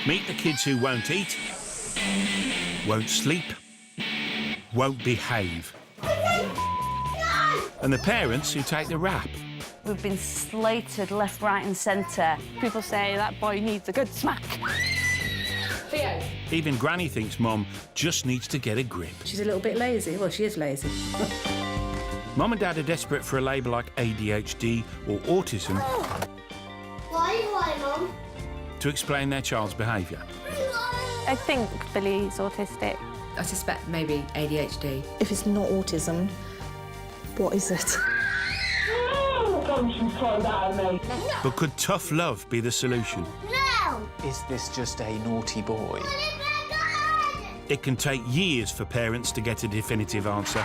Meet the kids who won't eat, won't sleep, won't behave. And the parents who take the rap. We've been slated left, right and centre. People say that boy needs a good smack. Theo. Even Granny thinks Mum just needs to get a grip. She's a little bit lazy. Well, she is lazy. Mum and Dad are desperate for a label like ADHD or autism. Why, Mum? To explain their child's behaviour. I think Billy's autistic. I suspect maybe ADHD. If it's not autism, what is it? But could tough love be the solution? No! Is this just a naughty boy? It can take years for parents to get a definitive answer.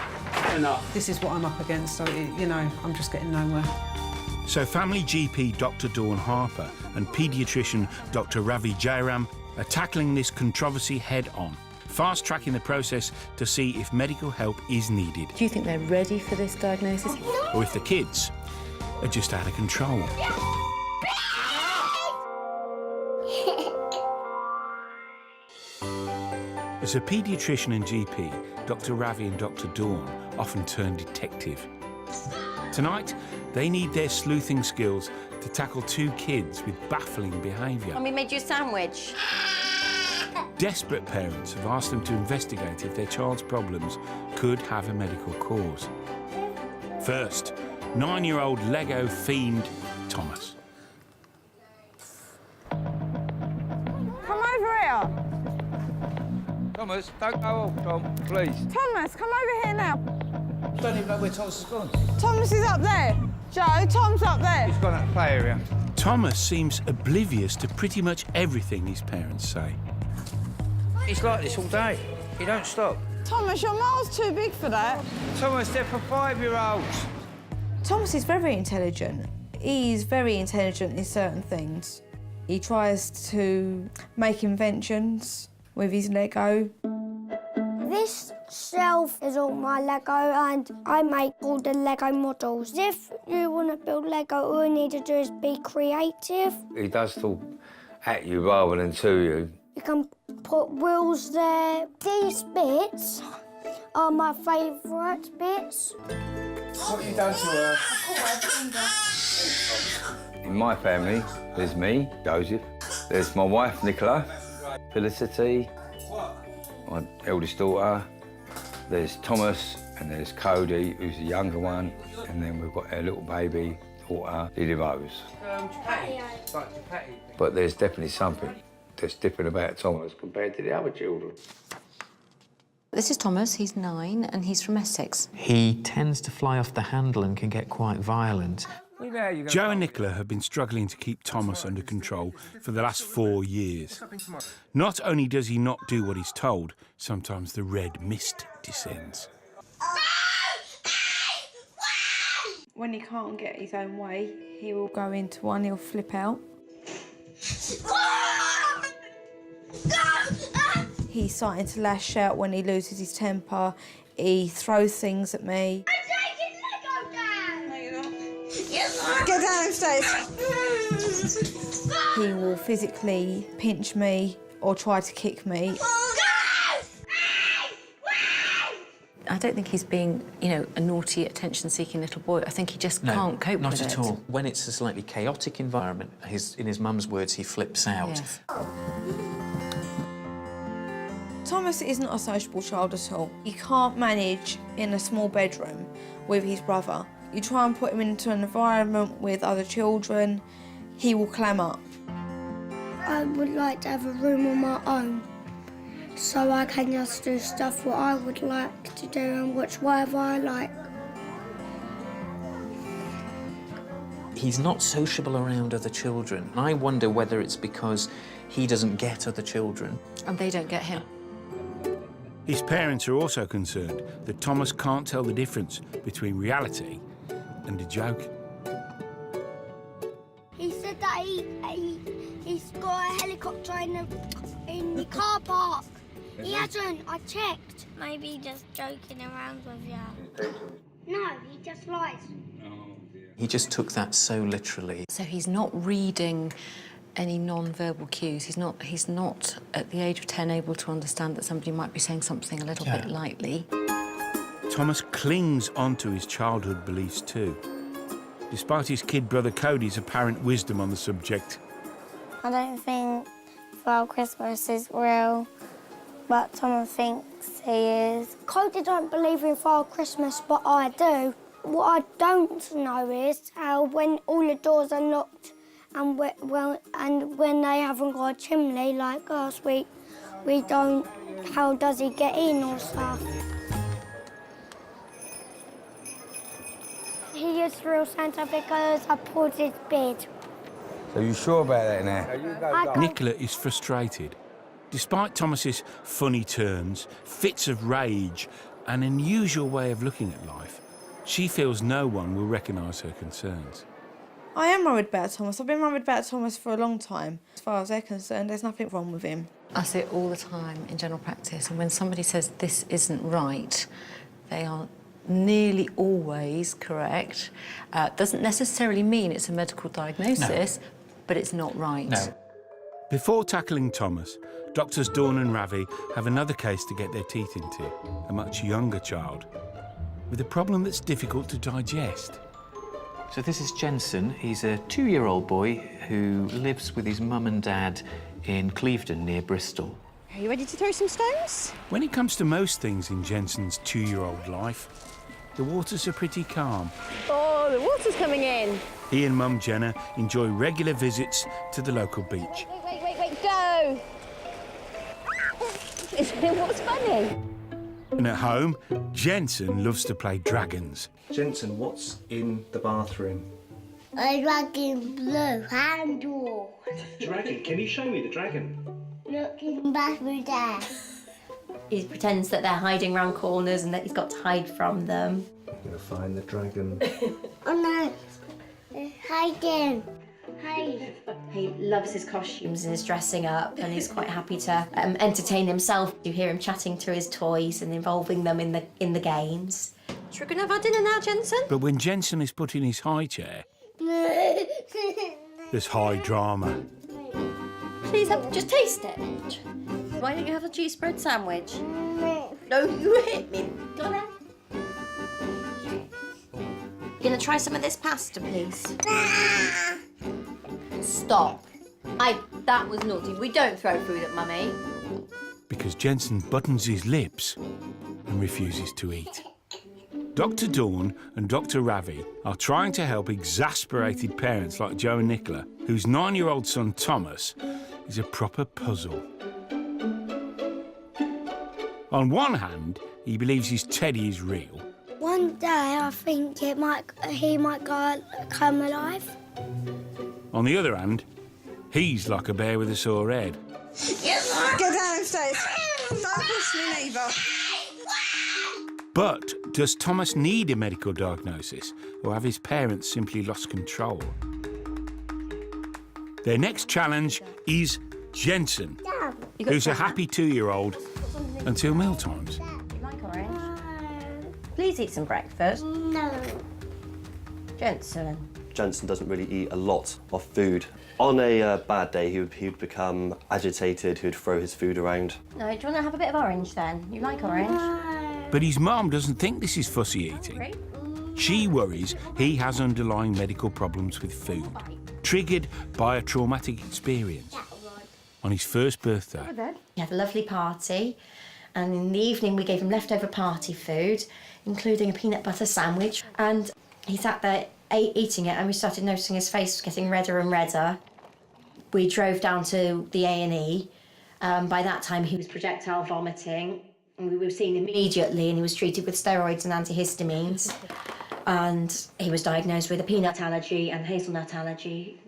This is what I'm up against, so, you know, I'm just getting nowhere. So family GP Dr Dawn Harper and paediatrician Dr Ravi Jairam are tackling this controversy head-on, fast-tracking the process to see if medical help is needed. Do you think they're ready for this diagnosis? Or if the kids are just out of control. As a paediatrician and GP, Dr Ravi and Dr Dawn often turn detective. Tonight, they need their sleuthing skills to tackle two kids with baffling behaviour. Mummy made you a sandwich. Desperate parents have asked them to investigate if their child's problems could have a medical cause. First, 9-year-old Lego fiend Thomas. Come over here. Thomas, don't go off, Tom, please. Thomas, come over here now. I don't even know where Thomas has gone. Thomas is up there. Joe, Tom's up there. He's gone at the play area. Thomas seems oblivious to pretty much everything his parents say. He's like this all day. He don't stop. Thomas, your mouth's too big for that. Thomas, they're for 5-year-olds. Thomas is very intelligent. He's very intelligent in certain things. He tries to make inventions with his Lego. This shelf is all my Lego and I make all the Lego models. If you want to build Lego, all you need to do is be creative. He does talk at you rather than to you. You can put wheels there. These bits are my favourite bits. What have you done to her? In my family, there's me, Joseph. There's my wife, Nicola. Felicity, my eldest daughter. There's Thomas, and there's Cody, who's the younger one. And then we've got our little baby daughter, Lily Rose. But there's definitely something that's different about Thomas compared to the other children. This is Thomas, he's 9 and he's from Essex. He tends to fly off the handle and can get quite violent. Joe and Nicola have been struggling to keep Thomas under control for the last 4 years. Not only does he not do what he's told, sometimes the red mist descends. When he can't get his own way, he will go into one, he'll flip out. He's starting to lash out when he loses his temper. He throws things at me. I'm taking Lego down! No, you're not. Get downstairs. He will physically pinch me or try to kick me. I don't think he's being, you know, a naughty, attention-seeking little boy. I think he just can't cope with it. Not at all. When it's a slightly chaotic environment, in his mum's words, he flips out. Yes. Thomas is not a sociable child at all. He can't manage in a small bedroom with his brother. You try and put him into an environment with other children, he will clam up. I would like to have a room on my own so I can just do stuff what I would like to do and watch whatever I like. He's not sociable around other children. I wonder whether it's because he doesn't get other children. And they don't get him. His parents are also concerned that Thomas can't tell the difference between reality and a joke. He said that he's got a helicopter in the car park. He hasn't, I checked. Maybe just joking around with you. No, he just lies. He just took that so literally. So he's not reading any non-verbal cues. He's not at the age of 10 able to understand that somebody might be saying something a little bit lightly. Thomas clings onto his childhood beliefs too, despite his kid brother Cody's apparent wisdom on the subject. I don't think Father Christmas is real, but Thomas thinks he is. Cody don't believe in Father Christmas, but I do. What I don't know is how when all the doors are locked and when they haven't got a chimney like us, we don't. How does he get in or stuff? He is the real Santa because I pulled his beard. So you sure about that now? Nicola is frustrated. Despite Thomas's funny turns, fits of rage, and unusual way of looking at life, she feels no one will recognise her concerns. I am worried about Thomas. I've been worried about Thomas for a long time. As far as they're concerned, there's nothing wrong with him. I see it all the time in general practice, and when somebody says this isn't right, they are nearly always correct. Doesn't necessarily mean it's a medical diagnosis, but it's not right. No. Before tackling Thomas, Doctors Dawn and Ravi have another case to get their teeth into, a much younger child, with a problem that's difficult to digest. So this is Jensen. He's a 2-year-old boy who lives with his mum and dad in Clevedon near Bristol. Are you ready to throw some stones? When it comes to most things in Jensen's 2-year-old life, the waters are pretty calm. Oh, the water's coming in. He and Mum Jenna enjoy regular visits to the local beach. Wait, go! What's funny? And at home, Jensen loves to play dragons. Jensen, what's in the bathroom? A dragon blue handle. Dragon? Can you show me the dragon? Look in the bathroom there. He pretends that they're hiding around corners and that he's got to hide from them. I'm going to find the dragon. Oh no, it's hiding. Hide. He loves his costumes and his dressing up, and he's quite happy to entertain himself. You hear him chatting to his toys and involving them in the games. Should we go and have our dinner now, Jensen? But when Jensen is put in his high chair, there's high drama. Please just taste it. Why don't you have a cheese spread sandwich? No, you hit me. Go on then. You gonna try some of this pasta, please? Stop. That was naughty. We don't throw food at Mummy. Because Jensen buttons his lips and refuses to eat. Dr. Dawn and Dr. Ravi are trying to help exasperated parents like Joe and Nicola, whose 9-year-old son Thomas is a proper puzzle. On one hand, he believes his teddy is real. One day I think he might come alive. On the other hand, he's like a bear with a sore head. Get downstairs. Don't push me neither. But does Thomas need a medical diagnosis, or have his parents simply lost control? Their next challenge is Jensen, who's a happy 2-year-old until mealtimes. You like orange? Please eat some breakfast. No. Jensen. Jensen doesn't really eat a lot of food. On a bad day, he would become agitated, he would throw his food around. No, do you want to have a bit of orange then? You like orange? But his mum doesn't think this is fussy eating. She worries he has underlying medical problems with food, triggered by a traumatic experience. On his first birthday, He had a lovely party, and in the evening we gave him leftover party food, including a peanut butter sandwich, and he sat there eating it, and we started noticing his face getting redder and redder. We drove down to the A&E. By that time he was projectile vomiting, and we were seen immediately, and he was treated with steroids and antihistamines, and he was diagnosed with a peanut allergy and hazelnut allergy.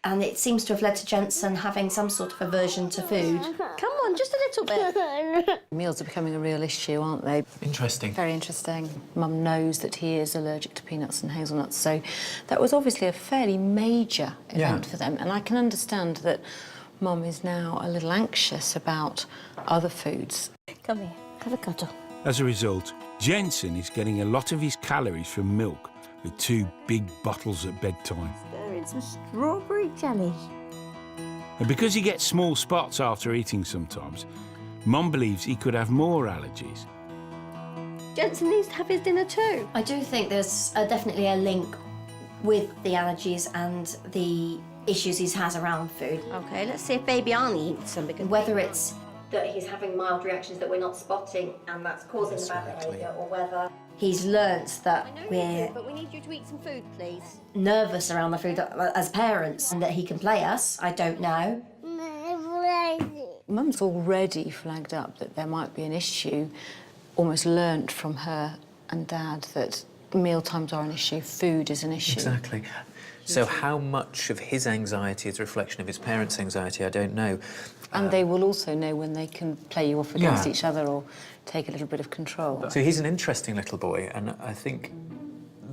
And it seems to have led to Jensen having some sort of aversion to food. Come on, just a little bit. Meals are becoming a real issue, aren't they? Interesting. Very interesting. Mum knows that he is allergic to peanuts and hazelnuts, so that was obviously a fairly major event for them. And I can understand that Mum is now a little anxious about other foods. Come here, have a cuddle. as a result, Jensen is getting a lot of his calories from milk with 2 big bottles at bedtime. Stir in some strawberry jelly. And because he gets small spots after eating sometimes, Mum believes he could have more allergies. Jensen needs to have his dinner too. I do think there's definitely a link with the allergies and the issues he has around food. Okay, let's see if baby Arnie eats some, because Whether it's that he's having mild reactions that we're not spotting and that's causing the bad behaviour, or whether he's learnt that we're but we need you to eat some food, please. nervous around the food as parents and that he can play us, I don't know. Mum's already flagged up that there might be an issue, almost learnt from her and Dad that meal times are an issue, food is an issue. Exactly. So how much of his anxiety is a reflection of his parents' anxiety, I don't know. And they will also know when they can play you off against each other or take a little bit of control. So he's an interesting little boy, and I think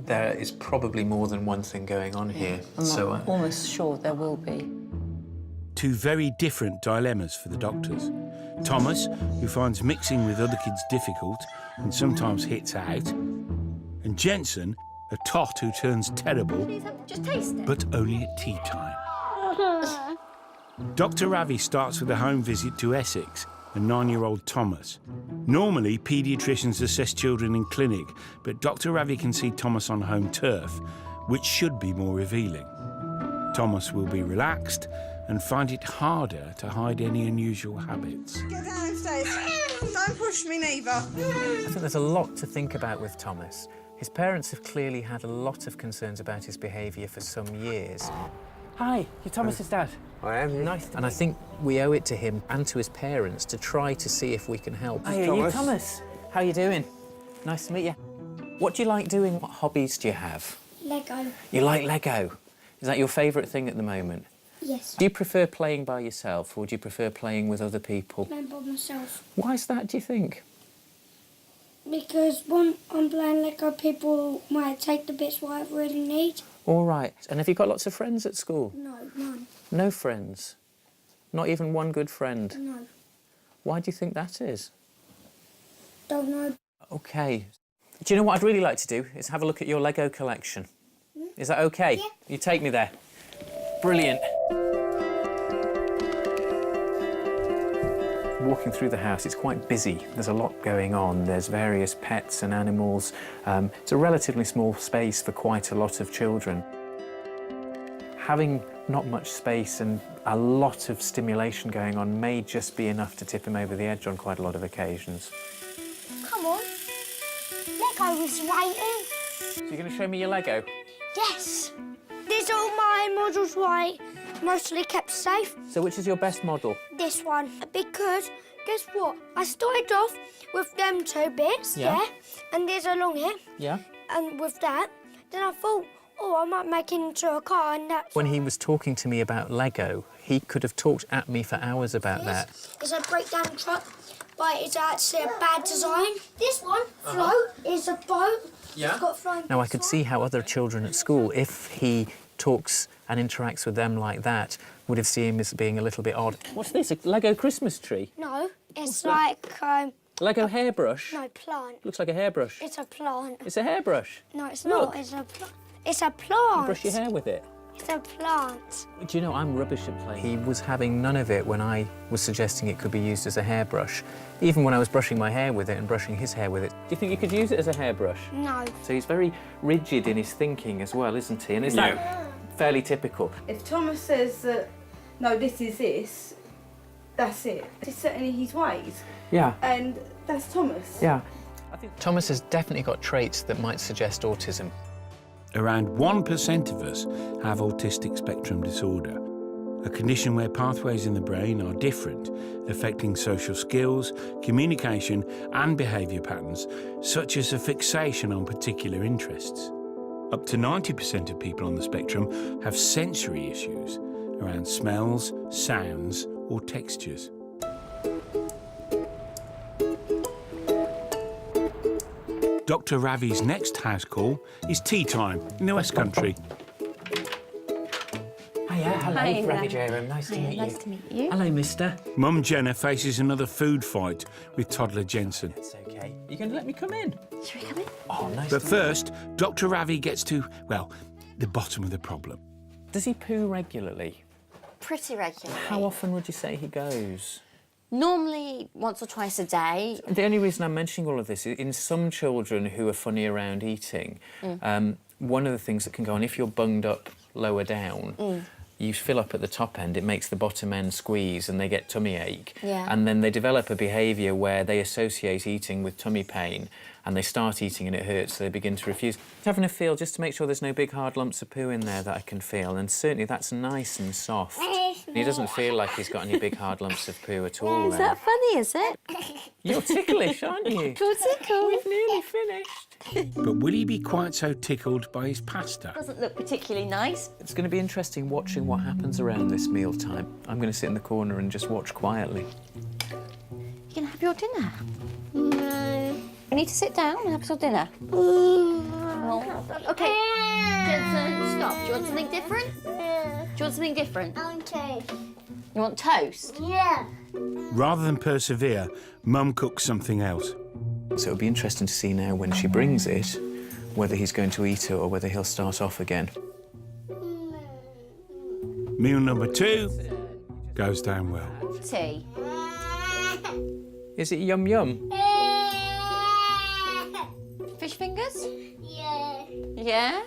there is probably more than one thing going on here. I'm almost sure there will be. Two very different dilemmas for the doctors. Thomas, who finds mixing with other kids difficult and sometimes hits out, and Jensen, a tot who turns terrible, Just taste it. but only at tea time. Dr. Ravi starts with a home visit to Essex and 9-year-old Thomas. Normally, paediatricians assess children in clinic, but Dr. Ravi can see Thomas on home turf, which should be more revealing. Thomas will be relaxed and find it harder to hide any unusual habits. Get downstairs. Don't push me neither. I think there's a lot to think about with Thomas. His parents have clearly had a lot of concerns about his behaviour for some years. Hi, you're Thomas's dad. I am. Nice. And I think we owe it to him and to his parents to try to see if we can help. Hi, you Thomas. How you doing? Nice to meet you. What do you like doing? What hobbies do you have? Lego. You like Lego? Is that your favourite thing at the moment? Yes. Do you prefer playing by yourself or do you prefer playing with other people? Playing by myself. Why is that, do you think? Because when I'm playing Lego, people might take the bits what I really need. All right. And have you got lots of friends at school? No, none. No friends? Not even one good friend? No. Why do you think that is? Don't know. OK. Do you know what I'd really like to do? Is have a look at your Lego collection. Is that OK? Yeah. You take me there. Brilliant. Walking through the house, it's quite busy. There's a lot going on. There's various pets and animals. It's a relatively small space for quite a lot of children. Having not much space and a lot of stimulation going on may just be enough to tip him over the edge on quite a lot of occasions. Come on. Lego is waiting. So you're going to show me your Lego? Yes. These are all my models right. Mostly kept safe. So which is your best model? This one. Because, guess what? I started off with them two bits, Yeah. and there's along here, Yeah. and with that. Then I thought, oh, I might make it into a car, and that's... When he was talking to me about Lego, he could have talked at me for hours about that. It's a breakdown truck, but it's actually a bad design. This one, float, is a boat. Yeah. It's got flying Now, I could see how other children at school, if he talks and interacts with them like that, would have seen him as being a little bit odd. What's this, a Lego Christmas tree? No, it's like... Lego hairbrush? No, plant. Looks like a hairbrush. It's a plant. It's a hairbrush. No, it's Look. not. It's a plant. It's a plant. You brush your hair with it. It's a plant. Do you know, I'm rubbish at playing. He was having none of it when I was suggesting it could be used as a hairbrush. Even when I was brushing my hair with it and brushing his hair with it. Do you think you could use it as a hairbrush? No. So he's very rigid in his thinking as well, isn't he? And is that fairly typical? If Thomas says that, no, this is this, that's it. He's set in his ways. Yeah. And that's Thomas. Yeah. I think Thomas has definitely got traits that might suggest autism. Around 1% of us have autistic spectrum disorder, a condition where pathways in the brain are different, affecting social skills, communication and behaviour patterns, such as a fixation on particular interests. Up to 90% of people on the spectrum have sensory issues around smells, sounds or textures. Dr. Ravi's next house call is tea time in the West Country. Hiya, hello, Hi, Ravi there. Jairam, nice to meet you. Nice to meet you. Hello, mister. Mum Jenna faces another food fight with toddler Jensen. It's OK. You going to let me come in? Shall we come in? Oh, nice But to first, Dr. Ravi gets to, well, the bottom of the problem. Does he poo regularly? pretty regularly. How often would you say he goes? Normally once or twice a day. The only reason I'm mentioning all of this is in some children who are funny around eating, one of the things that can go on, if you're bunged up lower down, you fill up at the top end, it makes the bottom end squeeze and they get tummy ache. Yeah. And then they develop a behaviour where they associate eating with tummy pain and they start eating and it hurts, so they begin to refuse. Having a feel just to make sure there's no big hard lumps of poo in there that I can feel, and certainly that's nice and soft. He doesn't feel like he's got any big hard lumps of poo at all. Is that funny, is it? You're ticklish, aren't you? You're tickled. We've nearly finished. But will he be quite so tickled by his pasta? Doesn't look particularly nice. It's going to be interesting watching what happens around this mealtime. I'm going to sit in the corner and just watch quietly. You can have your dinner. No. You need to sit down and have your dinner. Okay, Jensen, stop. Do you want something different? Yeah. Do you want something different? Okay. You want toast? Yeah. Rather than persevere, Mum cooks something else. So it'll be interesting to see now when she brings it, whether he's going to eat it or whether he'll start off again. Meal number 2 goes down well. Tea. Is it yum yum? Fish fingers? Yeah. Yeah?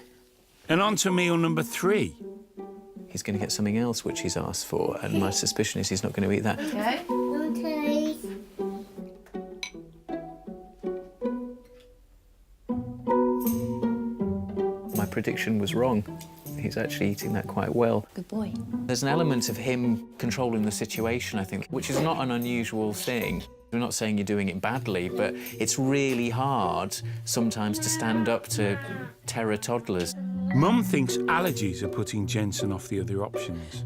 And on to meal number 3. He's going to get something else which he's asked for, and my suspicion is he's not going to eat that. Okay. Okay. My prediction was wrong. He's actually eating that quite well. Good boy. There's an element of him controlling the situation, I think, which is not an unusual thing. We're not saying you're doing it badly, but it's really hard sometimes to stand up to terror toddlers. Mum thinks allergies are putting Jensen off the other options.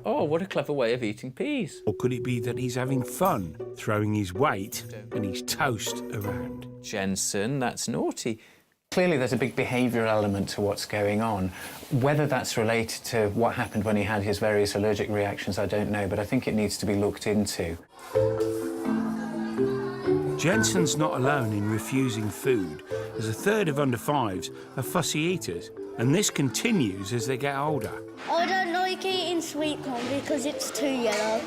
Oh, what a clever way of eating peas. Or could it be that he's having fun, throwing his weight and his toast around? Jensen, that's naughty. Clearly there's a big behavioural element to what's going on. Whether that's related to what happened when he had his various allergic reactions, I don't know, but I think it needs to be looked into. Jensen's not alone in refusing food, as a third of under 5s are fussy eaters, and this continues as they get older. I don't like eating sweet corn because it's too yellow.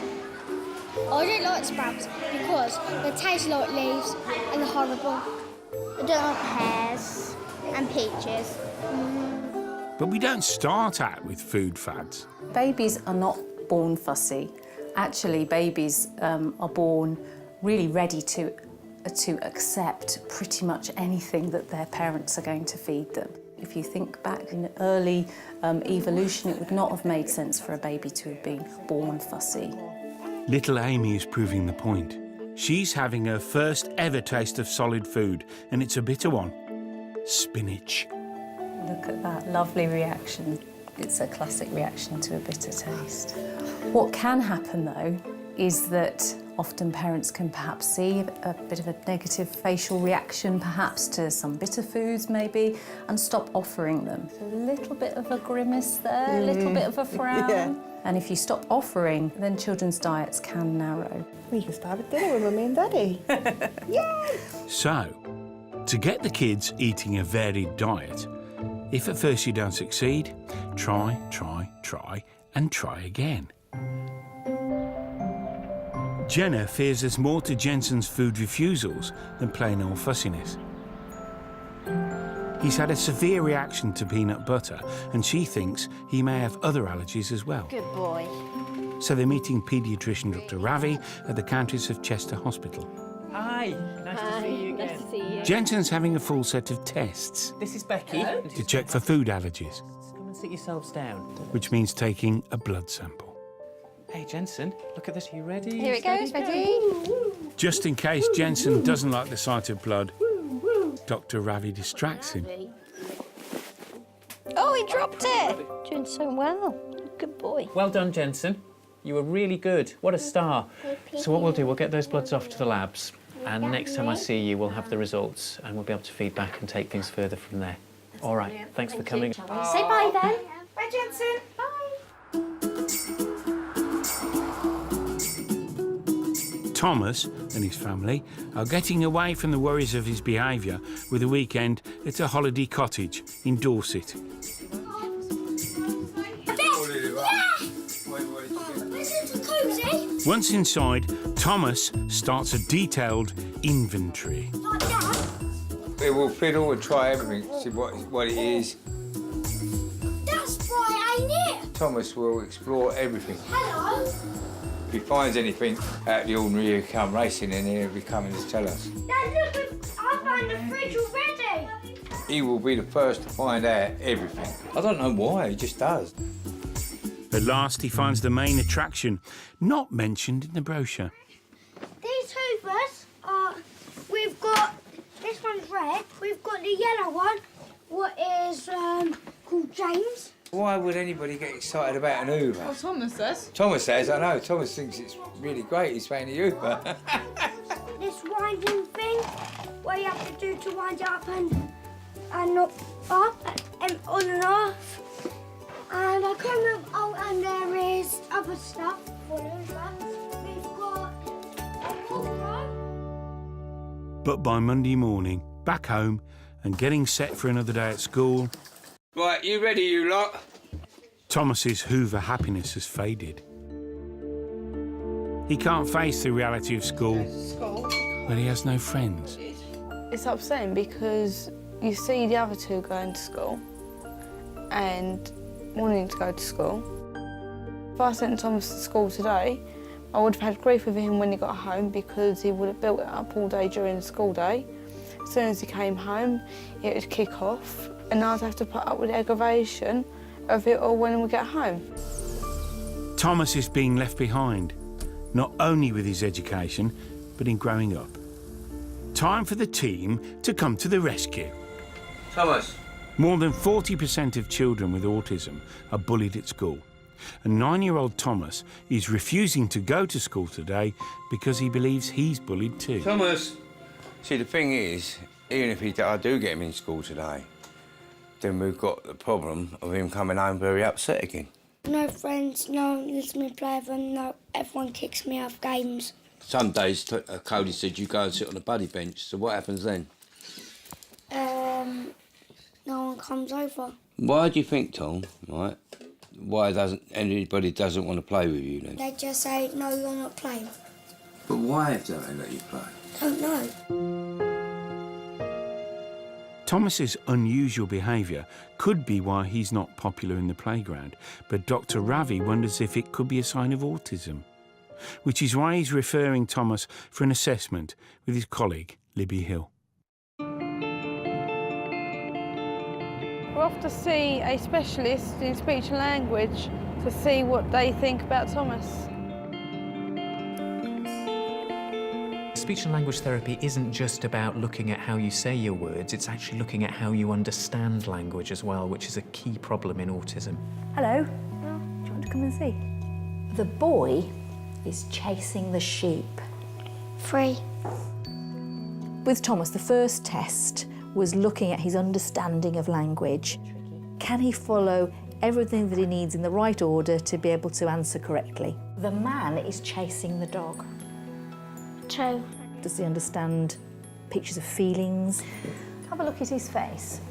I don't like sprouts because they taste like leaves and they're horrible. I don't like pears and peaches. But we don't start out with food fads. Babies are not born fussy. Actually, babies are born really ready to accept pretty much anything that their parents are going to feed them. If you think back in early evolution, it would not have made sense for a baby to have been born fussy. Little Amy is proving the point. She's having her first ever taste of solid food, and it's a bitter one. Spinach. Look at that lovely reaction. It's a classic reaction to a bitter taste. What can happen, though, is that often parents can perhaps see a bit of a negative facial reaction, perhaps to some bitter foods maybe, and stop offering them. So a little bit of a grimace there, a little bit of a frown. Yeah. And if you stop offering, then children's diets can narrow. We can start with dinner with Mummy and Daddy. Yay! So, to get the kids eating a varied diet, if at first you don't succeed, try, and try again. Jenna fears there's more to Jensen's food refusals than plain old fussiness. He's had a severe reaction to peanut butter, and she thinks he may have other allergies as well. Good boy. So they're meeting paediatrician Dr. Ravi at the Countess of Chester Hospital. Hi, nice to see you again. Nice to see you. Jensen's having a full set of tests This is Becky. to check for food allergies, Come and sit yourselves down. which means taking a blood sample. Hey, Jensen, look at this. Are you ready? Here it goes, ready? Just in case Jensen doesn't like the sight of blood, Dr. Ravi distracts him. Oh, he dropped it. Doing so well. Good boy. Well done, Jensen. You were really good. What a star. So what we'll do, we'll get those bloods off to the labs, and next time I see you, we'll have the results, and we'll be able to feed back and take things further from there. All right, thanks for coming. Say bye then. Bye, Jensen. Bye. Thomas and his family are getting away from the worries of his behaviour with a weekend at a holiday cottage in Dorset. Once inside, Thomas starts a detailed inventory. We will fiddle and try everything, see what it is. That's right, ain't it? Thomas will explore everything. Hello. If he finds anything out of the ordinary, he'll come racing in here, he'll be coming to tell us. Dad, look, I found the fridge already. He will be the first to find out everything. I don't know why, he just does. At last, he finds the main attraction, not mentioned in the brochure. These hoovers are, we've got, this one's red, we've got the yellow one, what is called James. Why would anybody get excited about an Hoover? Well, Thomas says. Thomas says, I know, Thomas thinks it's really great, he's saying the Hoover. This winding thing, where you have to do to wind it up and up, and on and off. And I can't remember, oh, and there is other stuff for Hoover. We've got a wardrobe. But by Monday morning, back home and getting set for another day at school... Right, you ready, you lot? Thomas's Hoover happiness has faded. He can't face the reality of school, where he has no friends. It's upsetting because you see the other two going to school and wanting to go to school. If I sent Thomas to school today, I would have had grief with him when he got home because he would have built it up all day during the school day. As soon as he came home, it would kick off and I'd have to put up with the aggravation of it all when we get home. Thomas is being left behind, not only with his education, but in growing up. Time for the team to come to the rescue. Thomas. More than 40% of children with autism are bullied at school. And 9-year-old Thomas is refusing to go to school today because he believes he's bullied too. Thomas! See, the thing is, even if I do get him in school today, then we've got the problem of him coming home very upset again. No friends, no one lets me play with them, no, everyone kicks me off games. Some days, Cody said you go and sit on the buddy bench, so what happens then? No one comes over. Why do you think, Tom, right, why anybody doesn't want to play with you then? They just say, no, you're not playing. But why don't they let you play? Don't know. Thomas's unusual behaviour could be why he's not popular in the playground, but Dr. Ravi wonders if it could be a sign of autism, which is why he's referring Thomas for an assessment with his colleague, Libby Hill. We're off to see a specialist in speech and language to see what they think about Thomas. Speech and language therapy isn't just about looking at how you say your words, it's actually looking at how you understand language as well, which is a key problem in autism. Hello. Do you want to come and see? The boy is chasing the sheep. 3. With Thomas, the first test was looking at his understanding of language. Can he follow everything that he needs in the right order to be able to answer correctly? The man is chasing the dog. 2. Does he understand pictures of feelings? Have a look at his face.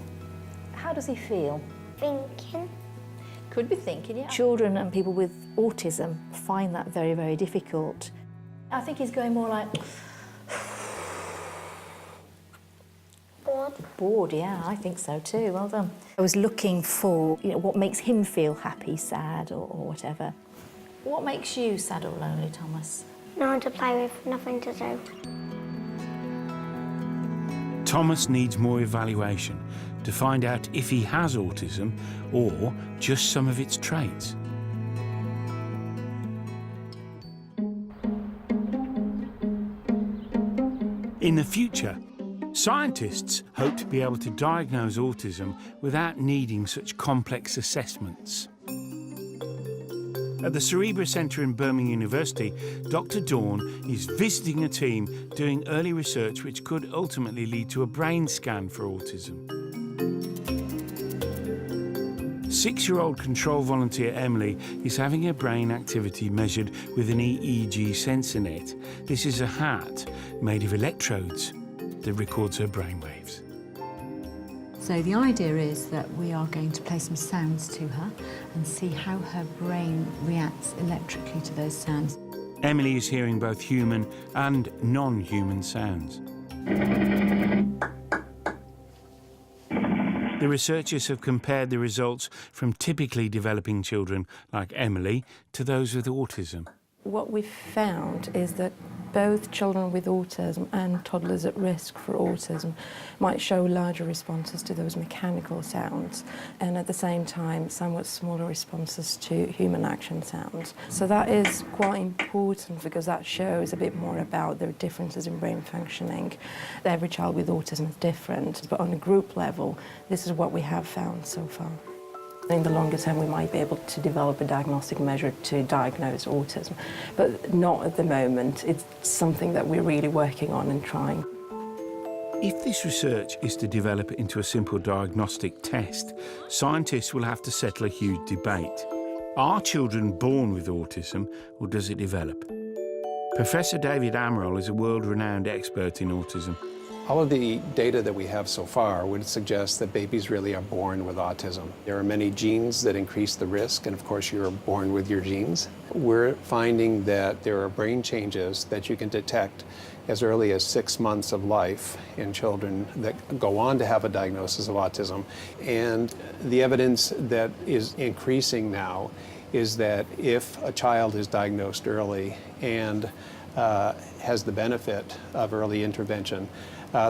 How does he feel? Thinking. Could be thinking, yeah. Children and people with autism find that very, very difficult. I think he's going more like... Bored. Bored, yeah, I think so too. Well done. I was looking for, what makes him feel happy, sad, or whatever. What makes you sad or lonely, Thomas? No one to play with, nothing to do. Thomas needs more evaluation to find out if he has autism or just some of its traits. In the future, scientists hope to be able to diagnose autism without needing such complex assessments. At the Cerebra Centre in Birmingham University, Dr. Dawn is visiting a team doing early research which could ultimately lead to a brain scan for autism. 6-year-old control volunteer Emily is having her brain activity measured with an EEG sensor net. This is a hat made of electrodes that records her brainwaves. So the idea is that we are going to play some sounds to her and see how her brain reacts electrically to those sounds. Emily is hearing both human and non-human sounds. The researchers have compared the results from typically developing children like Emily to those with autism. What we've found is that both children with autism and toddlers at risk for autism might show larger responses to those mechanical sounds, and at the same time somewhat smaller responses to human action sounds. So that is quite important because that shows a bit more about the differences in brain functioning. Every child with autism is different, but on a group level, this is what we have found so far. In the longer term, we might be able to develop a diagnostic measure to diagnose autism, but not at the moment. It's something that we're really working on and trying. If this research is to develop it into a simple diagnostic test, scientists will have to settle a huge debate. Are children born with autism, or does it develop? Professor David Amaral is a world-renowned expert in autism. All of the data that we have so far would suggest that babies really are born with autism. There are many genes that increase the risk, and of course you're born with your genes. We're finding that there are brain changes that you can detect as early as 6 months of life in children that go on to have a diagnosis of autism. And the evidence that is increasing now is that if a child is diagnosed early and has the benefit of early intervention,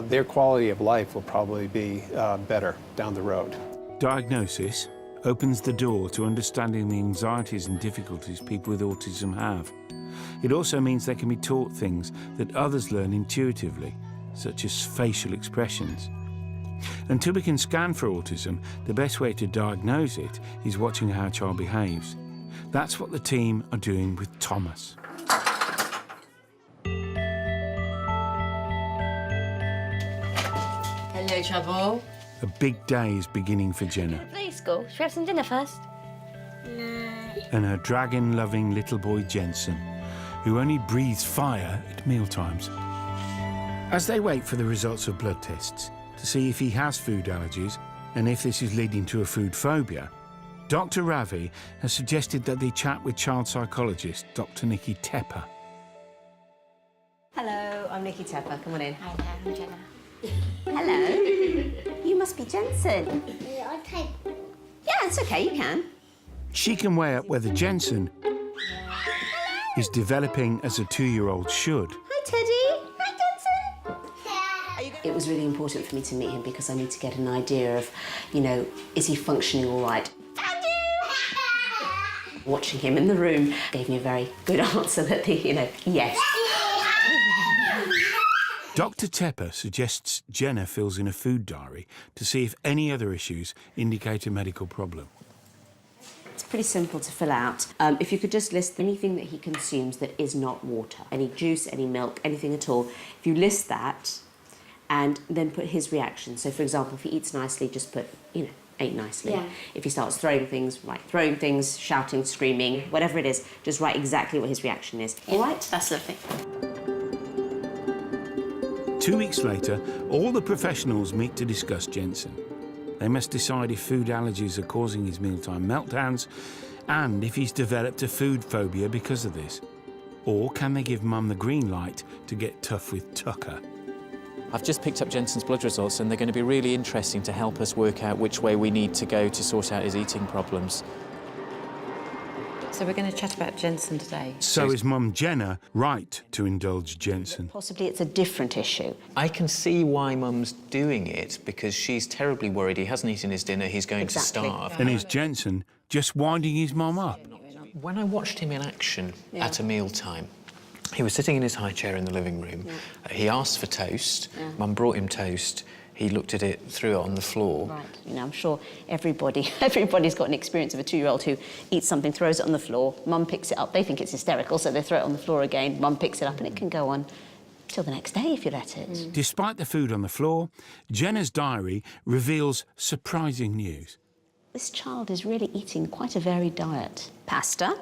their quality of life will probably be better down the road. Diagnosis opens the door to understanding the anxieties and difficulties people with autism have. It also means they can be taught things that others learn intuitively, such as facial expressions. Until we can scan for autism, the best way to diagnose it is watching how a child behaves. That's what the team are doing with Thomas. Hello, Trouble. A big day is beginning for Jenna Play school. Should we have some dinner first? and her dragon-loving little boy Jensen, who only breathes fire at mealtimes. As they wait for the results of blood tests to see if he has food allergies and if this is leading to a food phobia, Dr. Ravi has suggested that they chat with child psychologist Dr. Nikki Tepper. Hello, I'm Nikki Tepper. Come on in. Hi there, I'm Jenna. Hello. You must be Jensen. Yeah, okay. Yeah, it's okay, you can. She can weigh up whether Jensen is developing as a 2-year-old should. Hi, Teddy. Hi, Jensen. It was really important for me to meet him because I need to get an idea of, you know, is he functioning all right? Watching him in the room gave me a very good answer that, yes. Dr. Tepper suggests Jenna fills in a food diary to see if any other issues indicate a medical problem. It's pretty simple to fill out. If you could just list anything that he consumes that is not water, any juice, any milk, anything at all. If you list that and then put his reaction. So, for example, if he eats nicely, just put, ate nicely. Yeah. If he starts throwing things, write throwing things, shouting, screaming, whatever it is, just write exactly what his reaction is. Yeah, all right? That's lovely. 2 weeks later, all the professionals meet to discuss Jensen. They must decide if food allergies are causing his mealtime meltdowns and if he's developed a food phobia because of this. Or can they give Mum the green light to get tough with Tucker? I've just picked up Jensen's blood results and they're going to be really interesting to help us work out which way we need to go to sort out his eating problems. So we're going to chat about Jensen today. So is Mum Jenna right to indulge Jensen? Possibly it's a different issue. I can see why Mum's doing it because she's terribly worried he hasn't eaten his dinner, he's going to starve. And is Jensen just winding his mum up? When I watched him in action at a mealtime, he was sitting in his high chair in the living room. He asked for toast. Mum brought him toast. He looked at it, threw it on the floor. Right. I'm sure everybody's got an experience of a 2-year-old who eats something, throws it on the floor, Mum picks it up. They think it's hysterical, so they throw it on the floor again. Mum picks it up, and it can go on till the next day if you let it. Despite the food on the floor, Jenna's diary reveals surprising news. This child is really eating quite a varied diet. Pasta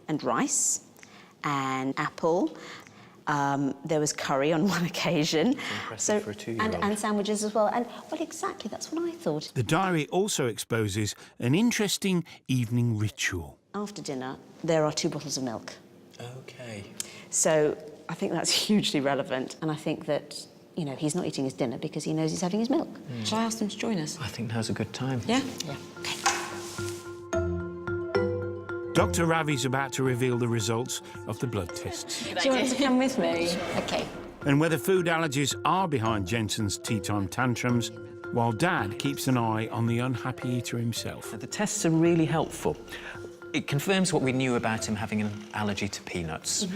and rice and apple. There was curry on one occasion. Impressive for a 2-year-old. And sandwiches as well. And, well, exactly, that's what I thought. The diary also exposes an interesting evening ritual. After dinner, there are 2 bottles of milk. OK. So I think that's hugely relevant, and I think that, you know, he's not eating his dinner because he knows he's having his milk. Shall I ask them to join us? I think now's a good time. Yeah? Yeah. Dr. Ravi's about to reveal the results of the blood tests. Do you want to come with me? Okay. And whether food allergies are behind Jensen's tea time tantrums, while Dad keeps an eye on the unhappy eater himself. The tests are really helpful. It confirms what we knew about him having an allergy to peanuts.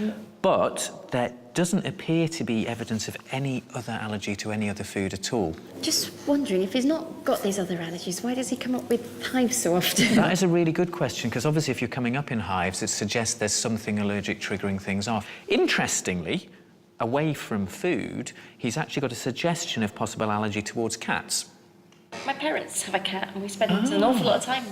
But there doesn't appear to be evidence of any other allergy to any other food at all. Just wondering, if he's not got these other allergies, why does he come up with hives so often? That is a really good question, because obviously if you're coming up in hives, it suggests there's something allergic triggering things off. Interestingly, away from food, he's actually got a suggestion of possible allergy towards cats. My parents have a cat and we spend an awful lot of time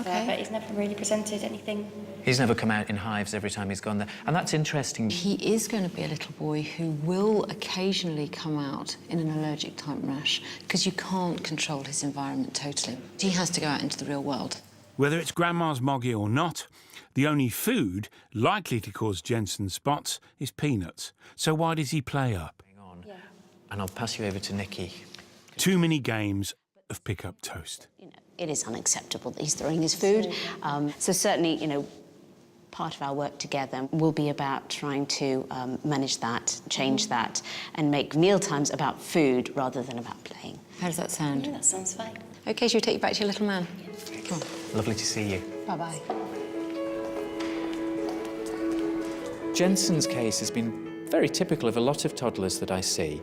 there, but he's never really presented anything. He's never come out in hives every time he's gone there, and that's interesting. He is going to be a little boy who will occasionally come out in an allergic type rash because you can't control his environment totally. He has to go out into the real world. Whether it's Grandma's moggy or not, the only food likely to cause Jensen spots is peanuts. So why does he play up? Hang on, and I'll pass you over to Nikki. Too many games of pick-up toast. You know, it is unacceptable that he's throwing his food. So certainly, you know, part of our work together will be about trying to manage that, change that, and make meal times about food rather than about playing. How does that sound? Yeah, that sounds fine. OK, shall we take you back to your little man? Come on. Lovely to see you. Bye-bye. Jensen's case has been very typical of a lot of toddlers that I see.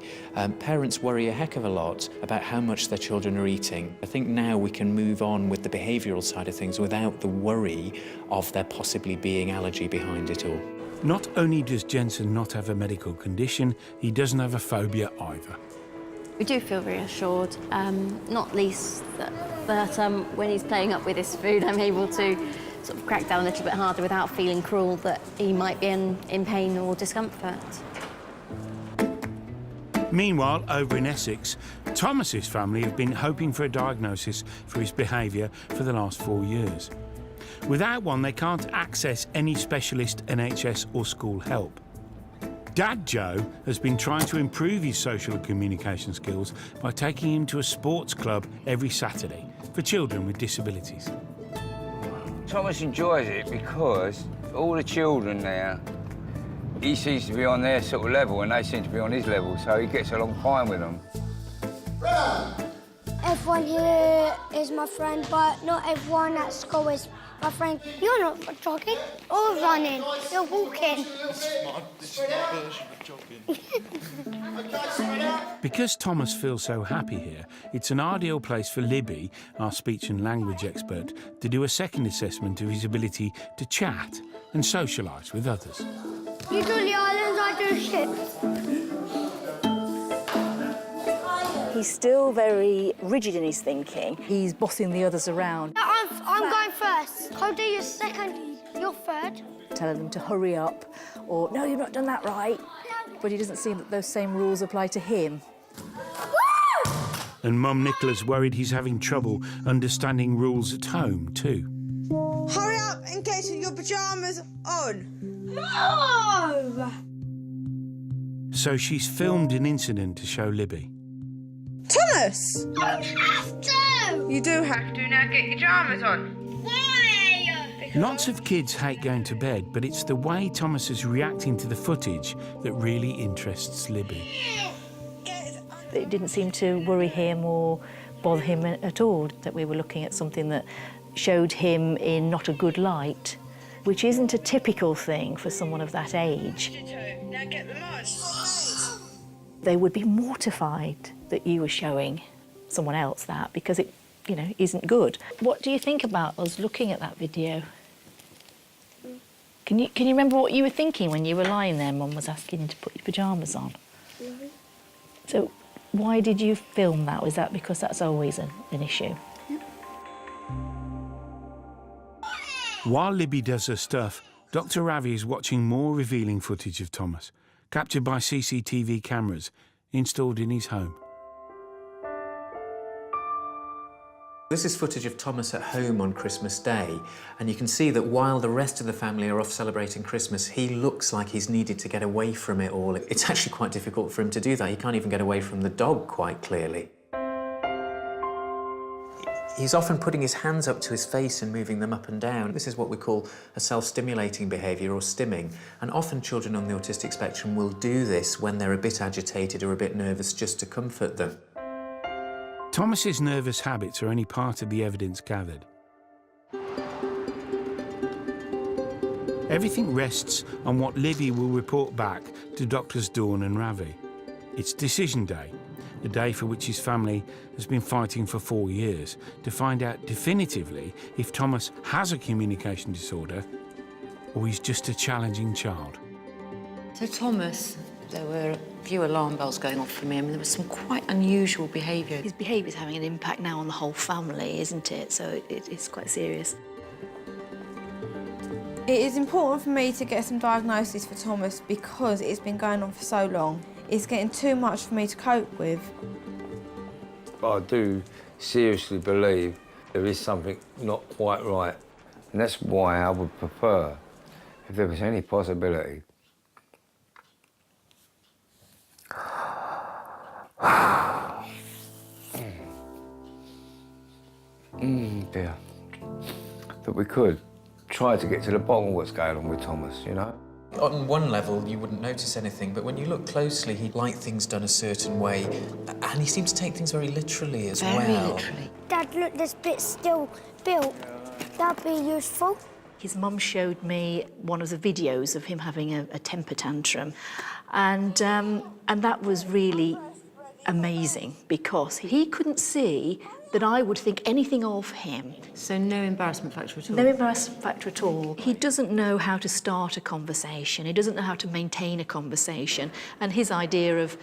Parents worry a heck of a lot about how much their children are eating. I think now we can move on with the behavioural side of things without the worry of there possibly being allergy behind it all. Not only does Jensen not have a medical condition, he doesn't have a phobia either. We do feel reassured, not least that when he's playing up with his food, I'm able to sort of crack down a little bit harder without feeling cruel that he might be in pain or discomfort. Meanwhile, over in Essex, Thomas's family have been hoping for a diagnosis for his behaviour for the last 4 years. Without one, they can't access any specialist NHS or school help. Dad Joe has been trying to improve his social and communication skills by taking him to a sports club every Saturday for children with disabilities. Thomas enjoys it because all the children there, he seems to be on their sort of level and they seem to be on his level, so he gets along fine with them. Everyone here is my friend, but not everyone at school is my friend. You're not jogging or running, you're walking. Because Thomas feels so happy here, it's an ideal place for Libby, our speech and language expert, to do a second assessment of his ability to chat and socialise with others. You do the islands, I do ships. He's still very rigid in his thinking. He's bossing the others around. I'm going first. Cody, you're second. You're third. Telling them to hurry up, or, no, you've not done that right. But he doesn't seem that those same rules apply to him. Woo! And Mum Nicola's worried he's having trouble understanding rules at home too. Hurry up and get your pyjamas on. No! So she's filmed an incident to show Libby. Thomas! You don't have to! You do have to. Now get your pyjamas on. Why? Lots of kids hate going to bed, but it's the way Thomas is reacting to the footage that really interests Libby. It didn't seem to worry him or bother him at all, that we were looking at something that showed him in not a good light, which isn't a typical thing for someone of that age. Now get them on. They would be mortified that you were showing someone else that, because it, you know, isn't good. What do you think about us looking at that video? Can you remember what you were thinking when you were lying there? Mum was asking you to put your pyjamas on. No. So why did you film that? Was that because that's always an issue? Yeah. While Libby does her stuff, Dr. Ravi is watching more revealing footage of Thomas, captured by CCTV cameras installed in his home. This is footage of Thomas at home on Christmas Day, and you can see that while the rest of the family are off celebrating Christmas, he looks like he's needed to get away from it all. It's actually quite difficult for him to do that. He can't even get away from the dog, quite clearly. He's often putting his hands up to his face and moving them up and down. This is what we call a self-stimulating behaviour, or stimming. And often children on the autistic spectrum will do this when they're a bit agitated or a bit nervous, just to comfort them. Thomas's nervous habits are only part of the evidence gathered. Everything rests on what Libby will report back to Doctors Dawn and Ravi. It's decision day, a day for which his family has been fighting for 4 years to find out definitively if Thomas has a communication disorder or he's just a challenging child. So Thomas, there were a few alarm bells going off for me. I mean, there was some quite unusual behaviour. His behaviour is having an impact now on the whole family, isn't it? So it's quite serious. It is important for me to get some diagnosis for Thomas because it's been going on for so long. It's getting too much for me to cope with. But I do seriously believe there is something not quite right. And that's why I would prefer, if there was any possibility, dear, that we could try to get to the bottom of what's going on with Thomas, you know? On one level, you wouldn't notice anything, but when you look closely, he'd like things done a certain way, and he seems to take things very literally as well. Very literally. Dad, look, this bit's still built. That'd be useful. His mum showed me one of the videos of him having a temper tantrum, and that was really amazing because he couldn't see that I would think anything of him. So no embarrassment factor at all? No embarrassment factor at all. He doesn't know how to start a conversation. He doesn't know how to maintain a conversation. And his idea of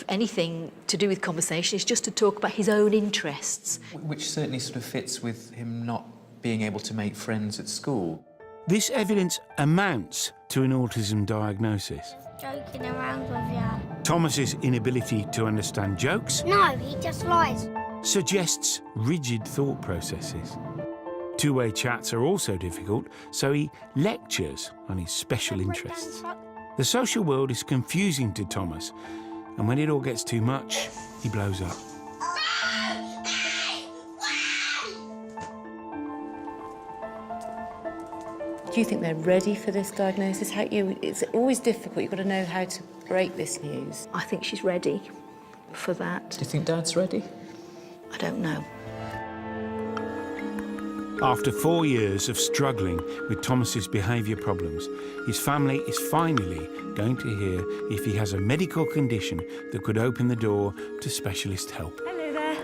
anything to do with conversation is just to talk about his own interests. Which certainly sort of fits with him not being able to make friends at school. This evidence amounts to an autism diagnosis. Joking around with ya. Thomas's inability to understand jokes No, he just lies. suggests rigid thought processes. Two-way chats are also difficult, so he lectures on his special interests. The social world is confusing to Thomas, and when it all gets too much, he blows up. Do you think they're ready for this diagnosis? It's always difficult. You've got to know how to break this news. I think she's ready for that. Do you think Dad's ready? I don't know. After 4 years of struggling with Thomas's behaviour problems, his family is finally going to hear if he has a medical condition that could open the door to specialist help. Hello there.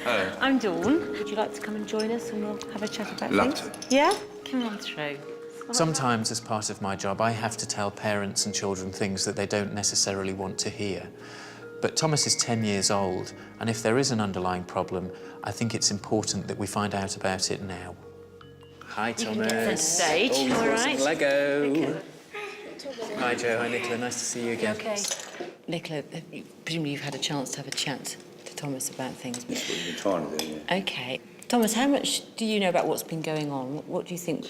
Hello. I'm Dawn. Would you like to come and join us and we'll have a chat about Love things? to. Yeah? Come on through. Sometimes, as part of my job, I have to tell parents and children things that they don't necessarily want to hear. But Thomas is 10 years old, and if there is an underlying problem, I think it's important that we find out about it now. Hi, Thomas. Centre stage, Oh, all right. Lego. Hi, Joe. Hi, Nicola. Nice to see you again. Okay. Nicola, presumably you've had a chance to have a chat to Thomas about things. That's what you've been trying to do, yeah. Okay. Thomas, how much do you know about what's been going on? What do you think?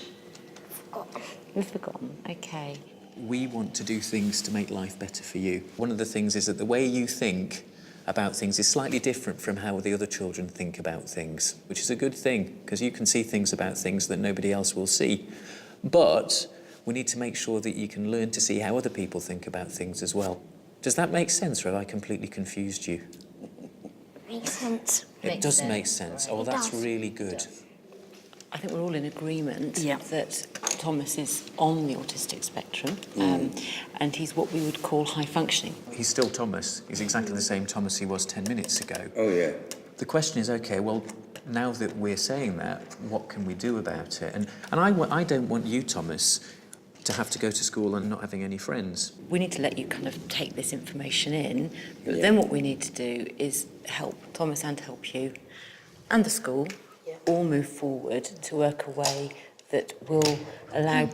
You've forgotten. Okay. We want to do things to make life better for you. One of the things is that the way you think about things is slightly different from how the other children think about things, which is a good thing, because you can see things about things that nobody else will see. But we need to make sure that you can learn to see how other people think about things as well. Does that make sense, or have I completely confused you? Makes sense. It does make sense. Oh, that's does. really good. I think we're all in agreement that Thomas is on the autistic spectrum, and he's what we would call high functioning. He's still Thomas. He's exactly the same Thomas he was 10 minutes ago. Oh, yeah. The question is, OK, well, now that we're saying that, what can we do about it? And I don't want you, Thomas, to have to go to school and not having any friends. We need to let you kind of take this information in, but then what we need to do is help Thomas and help you and the school all move forward to work a way that will allow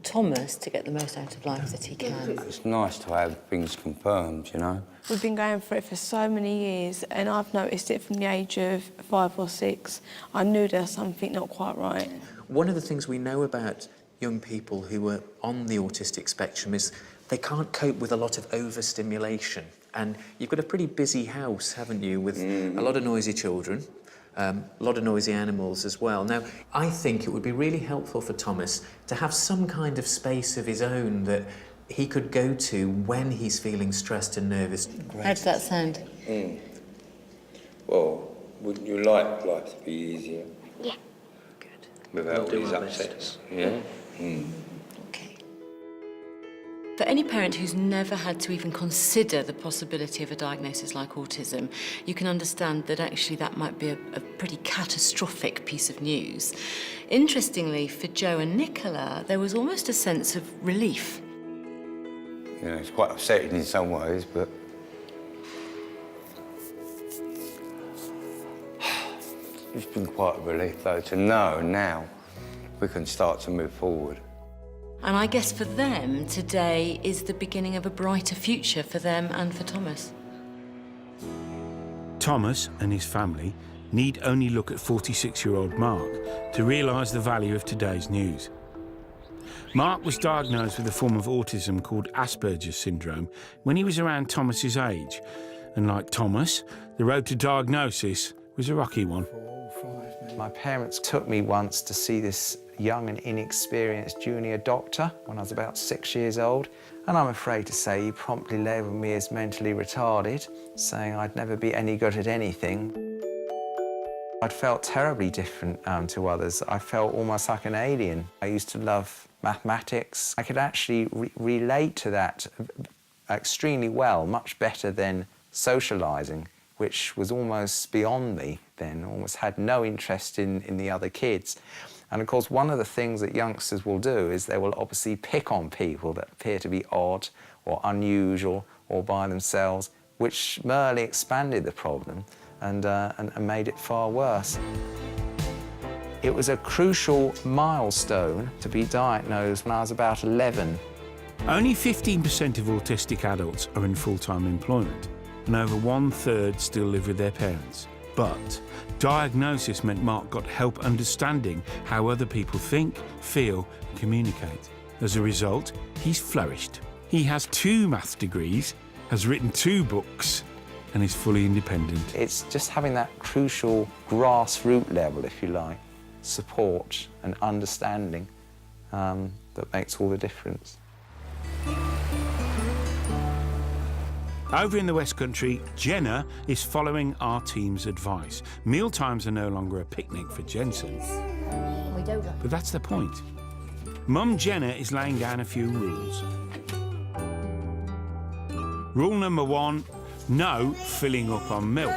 Thomas to get the most out of life that he can. It's nice to have things confirmed, you know. We've been going for it for so many years, and I've noticed it from the age of 5 or 6. I knew there was something not quite right. One of the things we know about young people who are on the autistic spectrum is they can't cope with a lot of overstimulation. And you've got a pretty busy house, haven't you, with a lot of noisy children, a lot of noisy animals as well. Now, I think it would be really helpful for Thomas to have some kind of space of his own that he could go to when he's feeling stressed and nervous. How does that sound? Well, wouldn't you like life to be easier? Yeah. Without all these upsets, yeah? For any parent who's never had to even consider the possibility of a diagnosis like autism, you can understand that actually that might be a pretty catastrophic piece of news. Interestingly, for Joe and Nicola, there was almost a sense of relief. You know, it's quite upsetting in some ways, but it's been quite a relief, though, to know now we can start to move forward. And I guess for them, today is the beginning of a brighter future for them and for Thomas. Thomas and his family need only look at 46-year-old Mark to realise the value of today's news. Mark was diagnosed with a form of autism called Asperger's syndrome when he was around Thomas's age. And like Thomas, the road to diagnosis was a rocky one. My parents took me once to see this young and inexperienced junior doctor when I was about 6 years old, and I'm afraid to say he promptly labelled me as mentally retarded, saying I'd never be any good at anything. I'd felt terribly different to others. I felt almost like an alien. I used to love mathematics. I could actually relate to that extremely well, much better than socialising, which was almost beyond me then, almost had no interest in the other kids. And of course, one of the things that youngsters will do is they will obviously pick on people that appear to be odd or unusual or by themselves, which merely expanded the problem and made it far worse. It was a crucial milestone to be diagnosed when I was about 11. Only 15% of autistic adults are in full-time employment, and over 1/3 still live with their parents. But diagnosis meant Mark got help understanding how other people think, feel, and communicate. As a result, he's flourished. He has 2 maths degrees, has written 2 books, and is fully independent. It's just having that crucial grassroots level, if you like, support and understanding that makes all the difference. Over in the West Country, Jenna is following our team's advice. Mealtimes are no longer a picnic for Jensen. But that's the point. Mum Jenna is laying down a few rules. Rule number 1, no filling up on milk.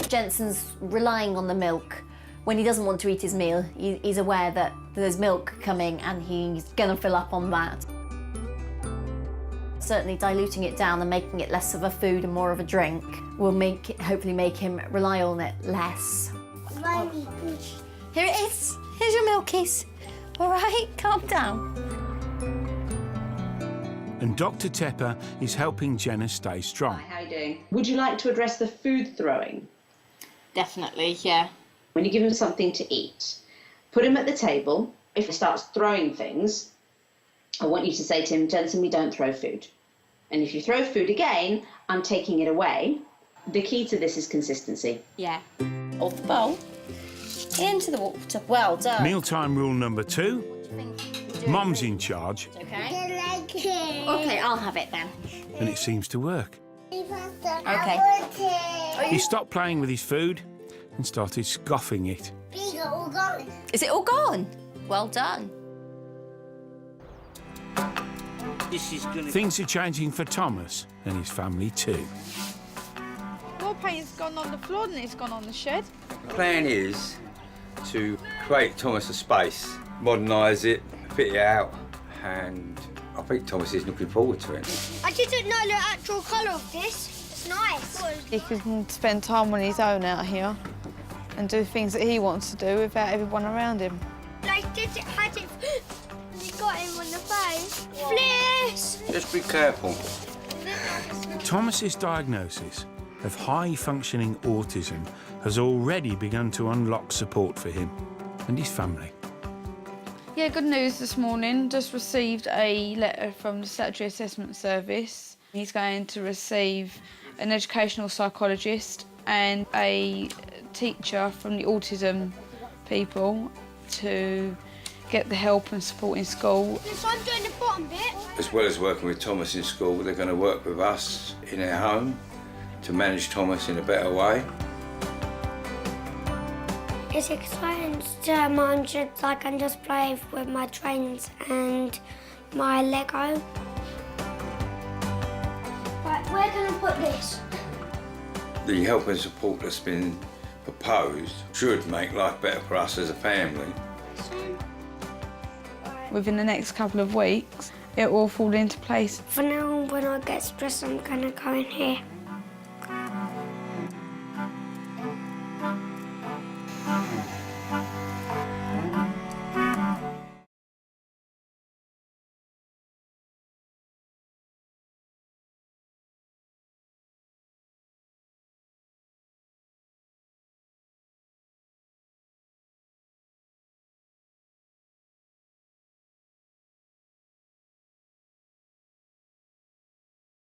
Jensen's relying on the milk. When he doesn't want to eat his meal, he's aware that there's milk coming and he's going to fill up on that. Certainly diluting it down and making it less of a food and more of a drink will hopefully make him rely on it less. Here it is. Here's your milkies. All right, calm down. And Dr. Tepper is helping Jenna stay strong. Hi, how are you doing? Would you like to address the food throwing? Definitely, yeah. When you give him something to eat, put him at the table. If he starts throwing things, I want you to say to him, Jensen, we don't throw food. And if you throw food again, I'm taking it away. The key to this is consistency. Yeah. Off the bowl, into the water. Well done. Mealtime rule number 2. Mum's in charge. Okay. Okay, I'll have it then. And it seems to work. Okay. He stopped playing with his food and started scoffing it. Is it all gone? Well done. Things are changing for Thomas and his family too. More paint's gone on the floor than it's gone on the shed. The plan is to create Thomas a space, modernise it, fit it out, and I think Thomas is looking forward to it. I didn't know the actual colour of this. It's nice. He can spend time on his own out here and do things that he wants to do without everyone around him. Like, had it, and he got him on the face. Fliss! Just be careful. Thomas's diagnosis of high-functioning autism has already begun to unlock support for him and his family. Yeah, good news this morning. Just received a letter from the Statutory Assessment Service. He's going to receive an educational psychologist and a teacher from the autism people to get the help and support in school. Yes, I'm doing the bottom bit. As well as working with Thomas in school, they're going to work with us in our home to manage Thomas in a better way. It's exciting to munch. I can just play with my trains and my Lego. Right, where can I put this? The help and support that's been proposed should make life better for us as a family. Within the next couple of weeks, it will fall into place. For now, when I get stressed, I'm going to go in here.